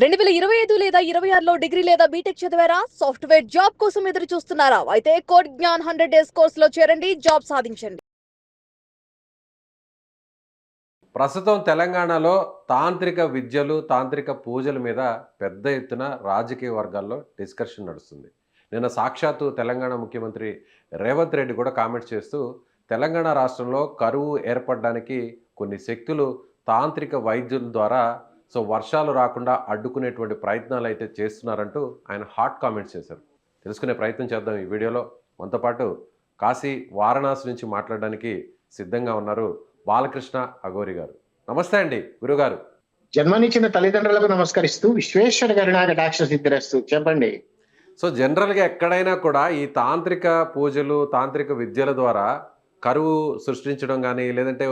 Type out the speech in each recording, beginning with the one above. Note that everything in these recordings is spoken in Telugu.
2025 లేదా 26లో డిగ్రీ లేదా బీటెక్ చదివారా? సాఫ్ట్‌వేర్ జాబ్ కోసం ఎదురు చూస్తున్నారా? అయితే కోడ్ జ్ఞాన్ 100 డేస్ కోర్సులో చేరండి, జాబ్ సాధించండి. ప్రస్తుతం తెలంగాణలో తాంత్రిక విద్యలు, తాంత్రిక పూజల మీద పెద్ద ఎత్తున రాజకీయ వర్గాల్లో డిస్కషన్ నడుస్తుంది. నిన్న సాక్షాత్తు తెలంగాణ ముఖ్యమంత్రి రేవంత్ రెడ్డి కూడా కామెంట్స్ చేస్తూ, తెలంగాణ రాష్ట్రంలో కరువు ఏర్పడడానికి కొన్ని శక్తులు తాంత్రిక వైద్యుల ద్వారా వర్షాలు రాకుండా అడ్డుకునేటువంటి ప్రయత్నాలు అయితే చేస్తున్నారంటూ ఆయన హాట్ కామెంట్స్ చేశారు. తెలుసుకునే ప్రయత్నం చేద్దాం ఈ వీడియోలో. మనతో పాటు కాశీ, వారణాసి నుంచి మాట్లాడడానికి సిద్ధంగా ఉన్నారు బాలకృష్ణ అఘోరి గారు. నమస్తే అండి గురుగారు. జన్మనిచ్చిన తల్లిదండ్రులకు నమస్కరిస్తూ విశ్వేశ్వర గరుణా కటాక్ష సిద్ధిరస్తు. చెప్పండి. జనరల్గా ఎక్కడైనా కూడా ఈ తాంత్రిక పూజలు, తాంత్రిక విద్యల ద్వారా కరువు సృష్టించడం కానీ, లేదంటే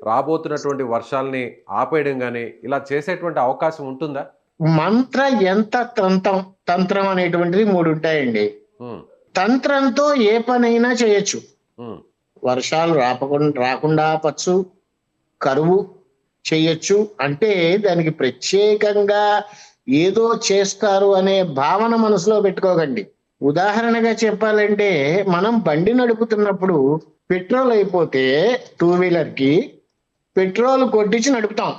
రాబోతున్నటువంటి వర్షాలని ఆపేయడం కానీ, ఇలా చేసేటువంటి అవకాశం ఉంటుందా? మంత్ర యంత్ర తంత్రం అనేటువంటిది 3 ఉంటాయండి. తంత్రంతో ఏ పనైనా చేయొచ్చు. వర్షాలు రాకుండా ఆపచ్చు, కరువు చేయొచ్చు. అంటే దానికి ప్రత్యేకంగా ఏదో చేస్తారు అనే భావన మనసులో పెట్టుకోకండి. ఉదాహరణగా చెప్పాలంటే, మనం బండి నడుపుతున్నప్పుడు పెట్రోల్ అయిపోతే 2 వీలర్కి పెట్రోల్ కొట్టించి నడుపుతాం.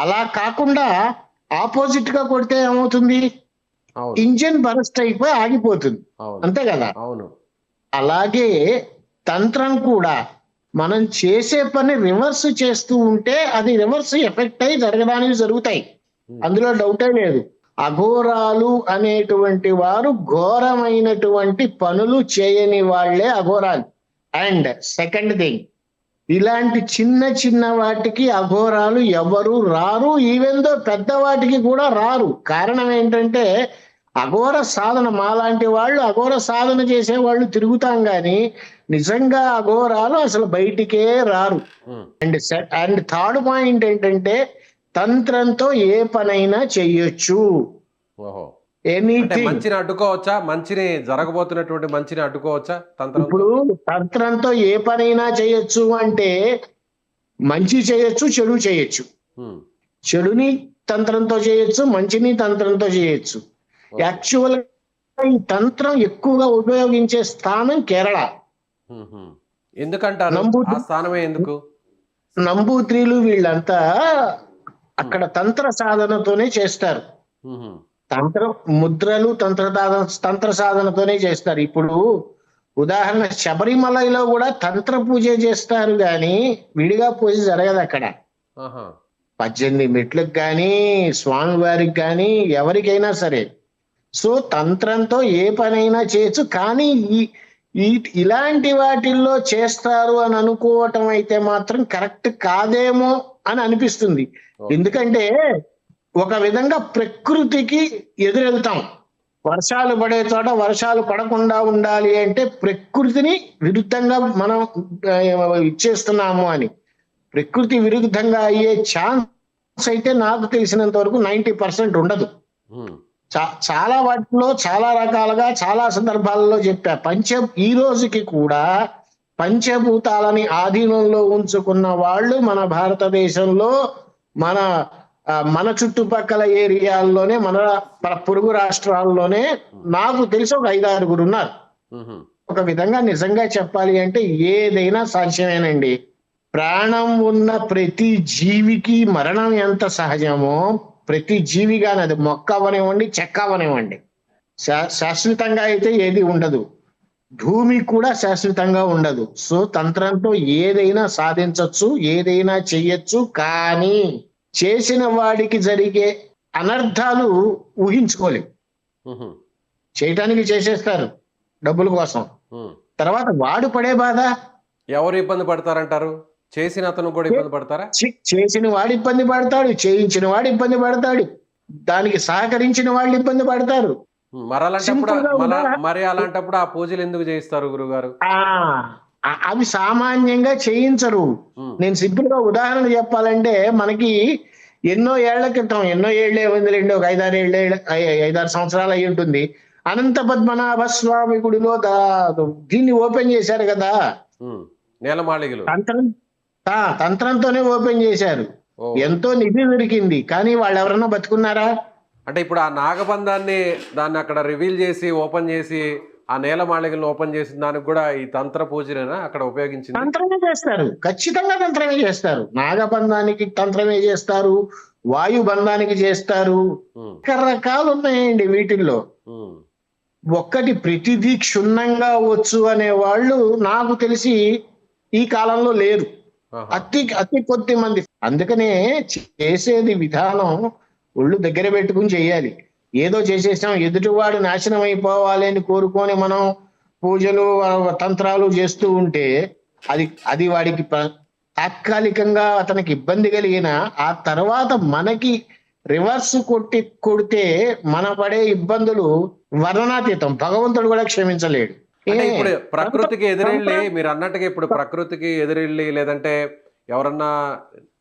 అలా కాకుండా ఆపోజిట్ గా కొడితే ఏమవుతుంది? ఇంజిన్ బరస్ట్ అయిపోయి ఆగిపోతుంది. అంతే కదా? అవును. అలాగే తంత్రం కూడా మనం చేసే పని రివర్స్ చేస్తూ ఉంటే అది రివర్స్ ఎఫెక్ట్ అయి జరగడానికి జరుగుతాయి. అందులో డౌటే లేదు. అఘోరాలు అనేటువంటి వారు ఘోరమైనటువంటి పనులు చేయని వాళ్లే అఘోరాలు. అండ్ సెకండ్ థింగ్, ఇలాంటి చిన్న వాటికి అఘోరాలు ఎవరు రారు. ఈవెందో పెద్ద వాటికి కూడా రారు. కారణం ఏంటంటే, అఘోర సాధన మాలాంటి వాళ్ళు అఘోర సాధన చేసే వాళ్ళు తిరుగుతాం గాని నిజంగా అఘోరాలు అసలు బయటికే రారు. అండ్ థర్డ్ పాయింట్ ఏంటంటే, తంత్రంతో ఏ పనైనా చెయ్యొచ్చు. మంచిని అడ్డుకోవచ్చా? మంచిని జరగబోతున్నటువంటి మంచిని అడ్డుకోవచ్చా ఇప్పుడు తంత్రంతో ఏ పనైనా చేయొచ్చు అంటే, మంచి చేయొచ్చు, చెడు చేయొచ్చు. చెడుని తంత్రంతో చేయొచ్చు, మంచిని తంత్రంతో చేయొచ్చు. యాక్చువల్ ఈ తంత్రం ఎక్కువగా ఉపయోగించే స్థానం కేరళ. ఎందుకంటారు? ఎందుకు? నంబూత్రీలు వీళ్ళంతా అక్కడ తంత్ర సాధనతోనే చేస్తారు. ముద్రలు తంత్ర సాధనతోనే చేస్తారు. ఇప్పుడు ఉదాహరణ శబరిమలలో కూడా తంత్ర పూజ చేస్తారు గాని విడిగా పూజ జరగదు అక్కడ. 18 మెట్లకు కానీ, స్వామివారికి కానీ, ఎవరికైనా సరే. సో తంత్రంతో ఏ పనైనా చేయొచ్చు. కానీ ఇలాంటి వాటిల్లో చేస్తారు అని అనుకోవటం అయితే మాత్రం కరెక్ట్ కాదేమో అని అనిపిస్తుంది. ఎందుకంటే ఒక విధంగా ప్రకృతికి ఎదురెళ్తాం. వర్షాలు పడే చోట వర్షాలు పడకుండా ఉండాలి అంటే ప్రకృతిని విరుద్ధంగా మనం ఇచ్చేస్తున్నాము అని. ప్రకృతి విరుద్ధంగా అయ్యే ఛాన్స్ అయితే నాకు తెలిసినంత వరకు 90% ఉండదు. చాలా వాటిలో చాలా రకాలుగా చాలా సందర్భాలలో చెప్పా. ఈ రోజుకి కూడా పంచభూతాలని ఆధీనంలో ఉంచుకున్న వాళ్ళు మన భారతదేశంలో, మన చుట్టుపక్కల ఏరియాల్లోనే, మన పొరుగు రాష్ట్రాల్లోనే నాకు తెలిసి ఒక 5-6 ఉన్నారు. ఒక విధంగా నిజంగా చెప్పాలి అంటే ఏదైనా సాధ్యమేనండి. ప్రాణం ఉన్న ప్రతి జీవికి మరణం ఎంత సహజమో, ప్రతి జీవిగానే, అది మొక్క అవనివ్వండి, చెక్క అవనివ్వండి, శాశ్వతంగా అయితే ఏది ఉండదు. భూమి కూడా శాశ్వతంగా ఉండదు. సో తంత్రంతో ఏదైనా సాధించవచ్చు, ఏదైనా చెయ్యొచ్చు. కానీ చేసిన వాడికి జరిగే అనర్థాలు ఊహించుకోలేవు. చేయటానికి చేసేస్తారు డబ్బుల కోసం. తర్వాత వాడు పడే బాధ. ఎవరు ఇబ్బంది పడతారంటారు? చేసిన అతను కూడా ఇబ్బంది పడతారా? చేసిన వాడు ఇబ్బంది పడతాడు, చేయించిన వాడు ఇబ్బంది పడతాడు, దానికి సహకరించిన వాళ్ళు ఇబ్బంది పడతారు. మరి అలాంటప్పుడు ఆ పూజలు ఎందుకు చేయిస్తారు గురుగారు? అవి సామాన్యంగా చేయించరు. నేను సింపుల్ గా ఉదాహరణ చెప్పాలంటే, మనకి ఎన్నో ఏళ్ల క్రితం, ఎన్నో ఏళ్లే ఉందిలేండి, ఒక 5-6 సంవత్సరాలు అయి ఉంటుంది, అనంత పద్మనాభ స్వామి గుడిలో దీన్ని ఓపెన్ చేశారు కదా, నేలమాళిగలు. తంత్రంతోనే ఓపెన్ చేశారు. ఓ. ఎంతో నిధి దొరికింది, కానీ వాళ్ళు ఎవరన్నా బతుకున్నారా? అంటే ఇప్పుడు ఆ నాగబంధాన్ని దాన్ని అక్కడ రివీల్ చేసి ఓపెన్ చేసి ఆ నేలమాళికలను ఓపెన్ చేసిన దానికి కూడా ఈ తంత్ర పూజనేనా అక్కడ ఉపయోగించింది? తంత్రమే చేస్తారు, ఖచ్చితంగా తంత్రమే చేస్తారు. నాగబంధానికి తంత్రమే చేస్తారు, వాయు బంధానికి చేస్తారు. ఉమ్, రకరకాలు ఉన్నాయండి వీటిల్లో. ఉమ్, ఒక్కటి ప్రతిదీ క్షుణ్ణంగా వచ్చు అనే వాళ్ళు నాకు తెలిసి ఈ కాలంలో లేరు. ఆహా. అతి కొద్ది మంది. అందుకనే చేసేది విధానం ఒళ్ళు దగ్గర పెట్టుకుని చేయాలి. ఏదో చేసేసాం ఎదుటివాడు నాశనం అయిపోవాలి అని కోరుకొని మనం పూజలు తంత్రాలు చేస్తూ ఉంటే అది వాడికి తాత్కాలికంగా అతనికి ఇబ్బంది కలిగిన ఆ తర్వాత మనకి రివర్స్ కొడితే మన పడే ఇబ్బందులు వర్ణనాతీతం. భగవంతుడు కూడా క్షమించలేడు. అంటే ఇప్పుడు ప్రకృతికి ఎదురెళ్ళి మీరు అన్నట్టుగా ఇప్పుడు ప్రకృతికి ఎదురెళ్ళి లేదంటే ఎవరన్నా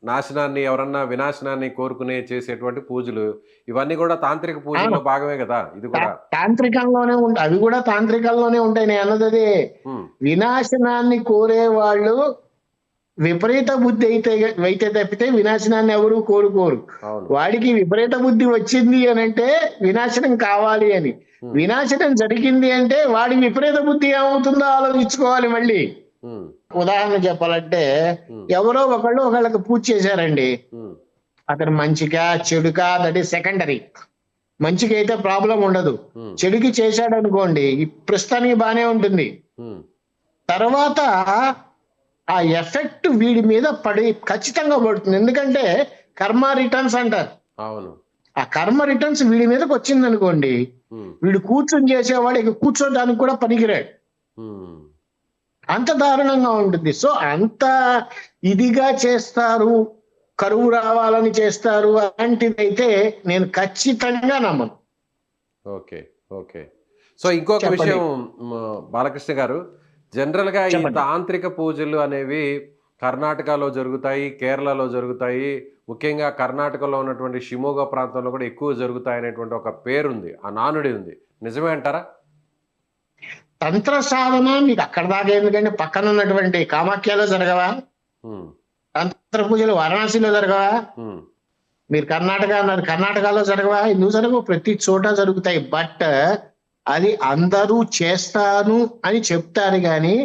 నాశనాన్ని ఎవరన్నా వినాశనాన్ని కోరుకునే చేసేటువంటి పూజలు ఇవన్నీ కూడా తాంత్రిక పూజల్లో భాగమే కదా. ఇది కూడా తాంత్రికంలోనే ఉంటాయి, అవి కూడా తాంత్రికంలోనే ఉంటాయి. నేను అన్నది అదే, వినాశనాన్ని కోరే వాళ్ళు విపరీత బుద్ధి అయితే తప్పితే వినాశనాన్ని ఎవరు కోరుకోరు. వాడికి విపరీత బుద్ధి వచ్చింది అని అంటే వినాశనం కావాలి అని, వినాశనం జరిగింది అంటే వాడి విపరీత బుద్ధి ఏమవుతుందో ఆలోచించుకోవాలి మళ్ళీ. ఉదాహరణ చెప్పాలంటే ఎవరో ఒకళ్ళకి పూజ చేశారండి, అతను మంచిగా చెడుకా దట్ ఈస్ సెకండరీ. మంచికి అయితే ప్రాబ్లం ఉండదు, చెడుకి చేశాడు అనుకోండి ప్రస్తుతానికి బానే ఉంటుంది, తర్వాత ఆ ఎఫెక్ట్ వీడి మీద పడి ఖచ్చితంగా పడుతుంది. ఎందుకంటే కర్మ రిటర్న్స్ అంటారు. అవును, ఆ కర్మ రిటర్న్స్ వీడి మీదకి వచ్చింది అనుకోండి, వీడు కూర్చొని చేసేవాడు ఇక కూర్చోడానికి కూడా పనికిరాడు, అంత దారుణంగా ఉంటుంది. సో అంత ఇదిగా చేస్తారు, కరువు రావాలని చేస్తారు, అలాంటిదైతే నేను ఖచ్చితంగా నమ్మను. Okay okay. సో ఇంకొక విషయం బాలకృష్ణ గారు, జనరల్గా ఈ తాంత్రిక పూజలు అనేవి కర్ణాటకలో జరుగుతాయి, కేరళలో జరుగుతాయి, ముఖ్యంగా కర్ణాటకలో ఉన్నటువంటి షిమోగా ప్రాంతంలో కూడా ఎక్కువ జరుగుతాయి అనేటువంటి ఒక పేరుంది, ఆ నానుడి ఉంది. నిజమే అంటారా? తంత్ర సాధన మీకు అక్కడ దాకా ఎందుకంటే పక్కన ఉన్నటువంటి కామాఖ్యలో జరగవా? తంత్ర పూజలు వారణాసిలో జరగవా? మీరు కర్ణాటక అన్నారు, కర్ణాటకలో జరగవా? ఎందుకు జరగవు? ప్రతి చోట జరుగుతాయి. బట్ అది అందరూ చేస్తాను అని చెప్తారు కానీ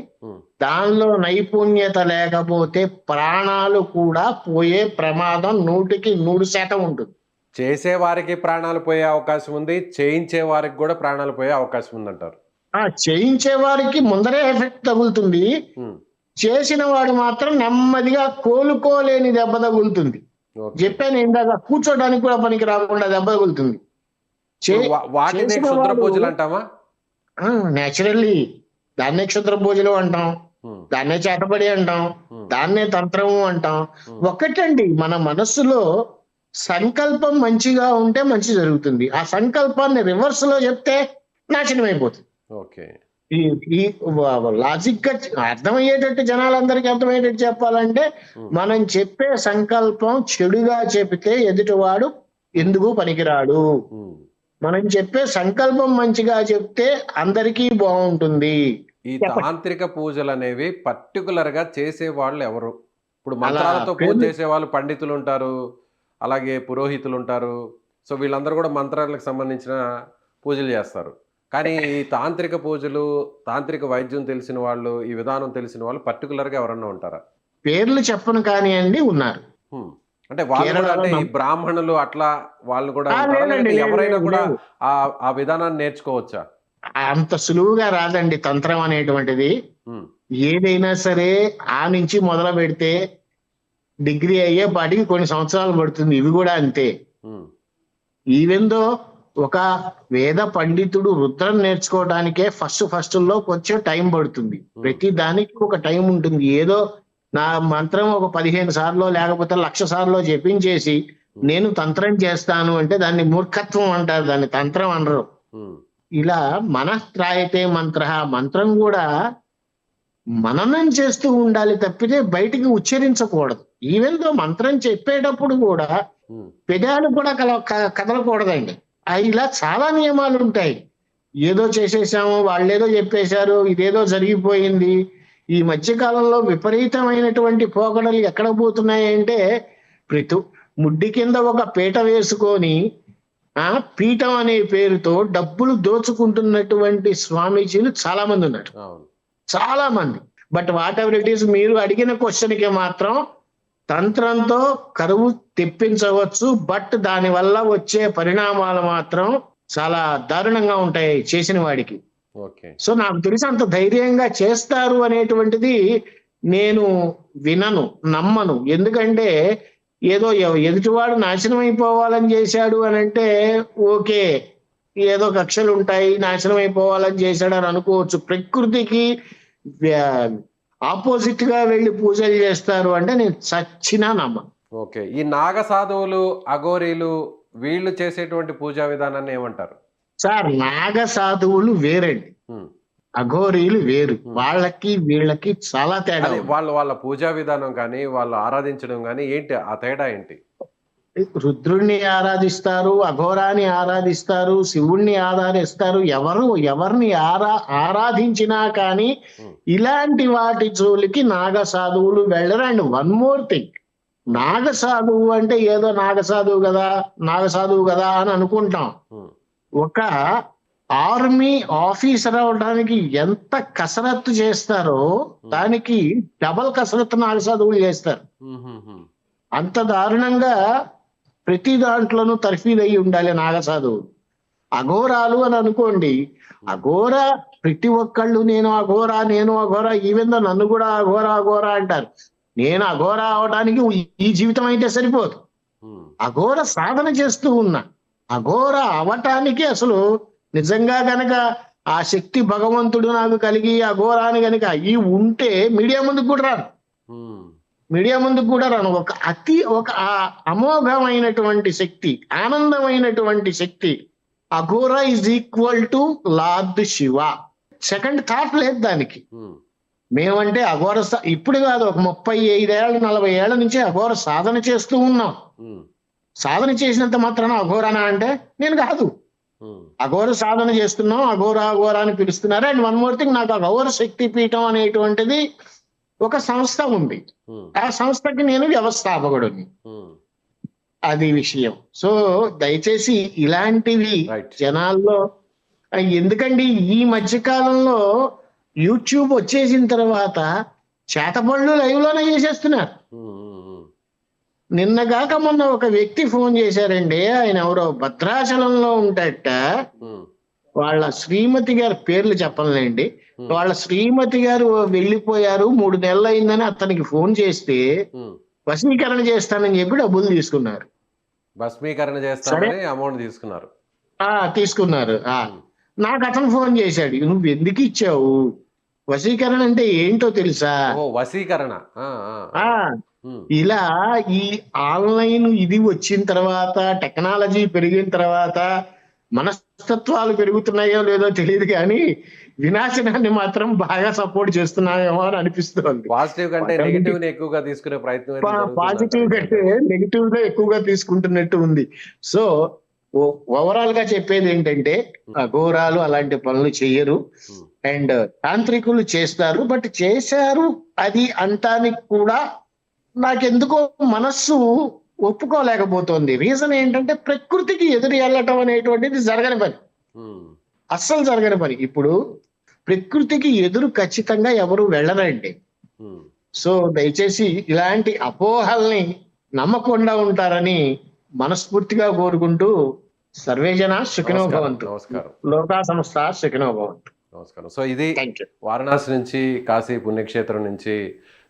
దానిలో నైపుణ్యత లేకపోతే ప్రాణాలు కూడా పోయే ప్రమాదం 100% ఉంటుంది. చేసే వారికి ప్రాణాలు పోయే అవకాశం ఉంది, చేయించే వారికి కూడా ప్రాణాలు పోయే అవకాశం ఉందంటారు. చేయించే వారికి ముందరే ఎఫెక్ట్ తగులుతుంది, చేసిన వాడు మాత్రం నెమ్మదిగా కోలుకోలేని దెబ్బ తగులుతుంది. చెప్పాను ఇందాక, కూర్చోడానికి కూడా పనికి రాకుండా దెబ్బ తగులుతుంది. నేచురల్లీ దాన్నే క్షుద్ర పూజలు అంటాం, దాన్నే చేతబడి అంటాం, దాన్నే తంత్రము అంటాం. ఒకటండి, మన మనస్సులో సంకల్పం మంచిగా ఉంటే మంచి జరుగుతుంది, ఆ సంకల్పాన్ని రివర్స్ లో చెప్తే నాశనం అయిపోతుంది. ఈ లాజిక్ గా అర్థమయ్యేటట్టు, జనాలందరికీ అర్థమయ్యేటట్టు చెప్పాలంటే మనం చెప్పే సంకల్పం చెడుగా చెబితే ఎదుటివాడు ఎందుకు పనికిరాడు. మనం చెప్పే సంకల్పం మంచిగా చెప్తే అందరికీ బాగుంటుంది. ఈ తాంత్రిక పూజలు అనేవి పర్టికులర్ గా చేసే వాళ్ళు ఎవరు? ఇప్పుడు మంత్రాలతో పూజ చేసే వాళ్ళు పండితులు ఉంటారు, అలాగే పురోహితులు ఉంటారు. సో వీళ్ళందరూ కూడా మంత్రాలకు సంబంధించిన పూజలు చేస్తారు. కానీ ఈ తాంత్రిక పూజలు, తాంత్రిక వైద్యం తెలిసిన వాళ్ళు, ఈ విధానం తెలిసిన వాళ్ళు పర్టికులర్ గా ఎవరన్నా ఉంటారా? పేర్లు చెప్పను కానీ అండి ఉన్నారు. అంటే వాళ్ళు కూడా, అంటే ఈ బ్రాహ్మణులు అట్లా వాళ్ళు కూడా ఎవరైనా కూడా ఆ విధానాన్ని నేర్చుకోవచ్చా? అంత సులువుగా రాదండి తంత్రం అనేటువంటిది. ఏదైనా సరే ఆ నుంచి మొదలు పెడితే డిగ్రీ అయ్యేపాటికి కొన్ని సంవత్సరాలు పడుతుంది. ఇవి కూడా అంతే. ఈవెందో ఒక వేద పండితుడు రుద్రం నేర్చుకోవడానికే ఫస్ట్ లో కొంచెం టైం పడుతుంది. ప్రతి దానికి ఒక టైం ఉంటుంది. ఏదో నా మంత్రం ఒక 15 సార్లు లేకపోతే 1,00,000 సార్లు జపించేసి నేను తంత్రం చేస్తాను అంటే దాన్ని మూర్ఖత్వం అంటారు, దాన్ని తంత్రం అనరు. ఇలా మనఃత్రాయతే మంత్ర, మంత్రం కూడా మననం చేస్తూ ఉండాలి తప్పితే బయటికి ఉచ్చరించకూడదు. ఈవెన్ మంత్రం చెప్పేటప్పుడు కూడా పెదాలు కూడా కదలకూడదండి. ఇలా చాలా నియమాలు ఉంటాయి. ఏదో చేసేసాము, వాళ్ళేదో చెప్పేశారు, ఇదేదో జరిగిపోయింది. ఈ మధ్య కాలంలో విపరీతమైనటువంటి పోకడలు ఎక్కడ పోతున్నాయంటే ముడ్డి కింద ఒక పీట వేసుకొని పీఠం అనే పేరుతో డబ్బులు దోచుకుంటున్నటువంటి స్వామీజీలు చాలా మంది ఉన్నారు, చాలా మంది. But what ever it is, మీరు అడిగిన క్వశ్చన్కి మాత్రం తంత్రంతో కరువు తెప్పించవచ్చు, బట్ దాని వల్ల వచ్చే పరిణామాలు మాత్రం చాలా దారుణంగా ఉంటాయి చేసిన వాడికి. సో నాకు తెలిసి అంత ధైర్యంగా చేస్తారు అనేటువంటిది నేను వినను, నమ్మను. ఎందుకంటే ఏదో ఎదుటివాడు నాశనం అయిపోవాలని చేశాడు అని అంటే ఓకే, ఏదో కక్షలు ఉంటాయి, నాశనం అయిపోవాలని చేశాడు అని అనుకోవచ్చు. ప్రకృతికి ఆపోజిట్ గా వెళ్ళి పూజలు చేస్తారు అంటే నేను చచ్చినా నమ్మను. ఓకే, ఈ నాగ సాధువులు, అఘోరీలు వీళ్ళు చేసేటువంటి పూజా విధానాన్ని ఏమంటారు సార్? నాగ సాధువులు వేరండి, అఘోరీలు వేరు. వాళ్ళకి వీళ్ళకి చాలా తేడా. వాళ్ళ పూజా విధానం కానీ వాళ్ళు ఆరాధించడం కానీ ఏంటి ఆ తేడా ఏంటి? రుద్రుణ్ణి ఆరాధిస్తారు, అఘోరాన్ని ఆరాధిస్తారు, శివుణ్ణి ఆరాధిస్తారు. ఎవరిని ఆరాధించినా కానీ ఇలాంటి వాటి జోలికి నాగ సాధువులు వెళ్ళరు. అండ్ వన్ మోర్ థింగ్, నాగ సాధువు అంటే ఏదో నాగ సాధువు కదా అని అనుకుంటాం. ఒక ఆర్మీ ఆఫీసర్ అవడానికి ఎంత కసరత్తు చేస్తారో దానికి డబల్ కసరత్తు నాగ సాధువులు చేస్తారు. అంత దారుణంగా ప్రతి దాంట్లోనూ తర్ఫీదు అయి ఉండాలి నాగ సాధువులు. అఘోరాలు అని అనుకోండి, అఘోర ప్రతి ఒక్కళ్ళు నేను అఘోర ఈవెన్ నన్ను కూడా అఘోర అంటారు. నేను అఘోర అవడానికి ఈ జీవితం అయితే సరిపోదు, అఘోర సాధన చేస్తూ ఉన్నా. అఘోర అవటానికి అసలు నిజంగా గనక ఆ శక్తి భగవంతుడు నాకు కలిగి అఘోరాన్ని గనక అయ్యి ఉంటే మీడియా ముందుకు కూడా రాను. ఒక అమోఘమైనటువంటి శక్తి, ఆనందమైనటువంటి శక్తి. Aghora is equal to lord Shiva. Second thought లేదు దానికి. మేమంటే అఘోర ఇప్పుడు కాదు, ఒక 35 ఏళ్ళు 40 ఏళ్ల నుంచి అఘోర సాధన చేస్తూ ఉన్నాం. సాధన చేసినంత మాత్రాన అఘోరానా అంటే నేను కాదు. అఘోర సాధన చేస్తున్నాం, అఘోర అని పిలుస్తున్నారు. అండ్ వన్ మోర్ థింగ్, నాకు అఘోర శక్తి పీఠం అనేటువంటిది ఒక సంస్థ ఉంది. ఆ సంస్థకి నేను వ్యవస్థాపకుడిని. అది విషయం. సో దయచేసి ఇలాంటివి జనాల్లో ఎందుకండి, ఈ మధ్యకాలంలో యూట్యూబ్ వచ్చేసిన తర్వాత చేతపళ్ళు లైవ్ లోనే చేసేస్తున్నారు. నిన్నగాక మొన్న ఒక వ్యక్తి ఫోన్ చేశారండి. ఆయన ఎవరో భద్రాచలంలో ఉంటాడట. వాళ్ళ శ్రీమతి గారి పేర్లు చెప్పలేండి. వాళ్ళ శ్రీమతి గారు వెళ్ళిపోయారు, 3 నెలలు అయిందని అతనికి ఫోన్ చేస్తే వశీకరణ చేస్తానని చెప్పి డబ్బులు తీసుకున్నారు. భస్మీకరణ చేస్తానని అమౌంట్ తీసుకున్నారు. నాకు అతను ఫోన్ చేశాడు, నువ్వు ఎందుకు ఇచ్చావు? వశీకరణ అంటే ఏంటో తెలుసా? వశీకరణ ఇలా ఈ ఆన్లైన్ ఇది వచ్చిన తర్వాత, టెక్నాలజీ పెరిగిన తర్వాత మనస్తత్వాలు పెరుగుతున్నాయో లేదో తెలియదు కానీ వినాశనాన్ని మాత్రం బాగా సపోర్ట్ చేస్తున్నాయేమో అని అనిపిస్తుంది. పాజిటివ్ కంటే నెగిటివ్ ఎక్కువగా తీసుకునే ప్రయత్నం, పాజిటివ్ కంటే నెగిటివ్ గా ఎక్కువగా తీసుకుంటున్నట్టు ఉంది. సో ఓవరాల్ గా చెప్పేది ఏంటంటే అఘోరాలు అలాంటి పనులు చెయ్యరు, అండ్ తాంత్రికులు చేస్తారు. బట్ చేశారు అది అంటానికి కూడా నాకెందుకో మనస్సు ఒప్పుకోలేకపోతుంది. రీజన్ ఏంటంటే ప్రకృతికి ఎదురు వెళ్ళటం అనేటువంటిది జరగని పని, అస్సలు జరగని పని. ఇప్పుడు ప్రకృతికి ఎదురు ఖచ్చితంగా ఎవరు వెళ్ళరండి. సో దయచేసి ఇలాంటి అపోహల్ని నమ్మకుండా ఉంటారని మనస్ఫూర్తిగా కోరుకుంటూ సర్వేజన సుఖినో భవంతు, లోకా సంస్థ సుఖినో భవంతు. నమస్కారం. సో ఇది వారణాసి నుంచి, కాశీ పుణ్యక్షేత్రం నుంచి,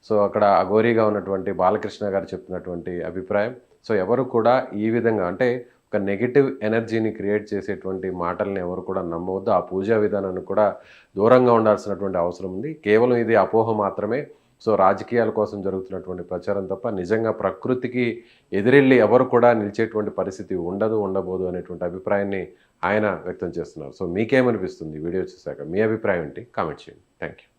సో అక్కడ అఘోరీగా ఉన్నటువంటి బాలకృష్ణ గారు చెప్తున్నటువంటి అభిప్రాయం. సో ఎవరు కూడా ఈ విధంగా అంటే ఒక నెగిటివ్ ఎనర్జీని క్రియేట్ చేసేటువంటి మాటల్ని ఎవరు కూడా నమ్మవద్దు. ఆ పూజా విధానాన్ని కూడా దూరంగా ఉండాల్సినటువంటి అవసరం ఉంది. కేవలం ఇది అపోహ మాత్రమే. సో రాజకీయాల కోసం జరుగుతున్నటువంటి ప్రచారం తప్ప నిజంగా ప్రకృతికి ఎదురెళ్ళి ఎవరు కూడా నిలిచేటువంటి పరిస్థితి ఉండబోదు అనేటువంటి అభిప్రాయాన్ని ఆయన వ్యక్తం చేస్తున్నారు. సో మీకేమనిపిస్తుంది వీడియో చూసాక? మీ అభిప్రాయం ఏంటి? కామెంట్ చేయండి. Thank you.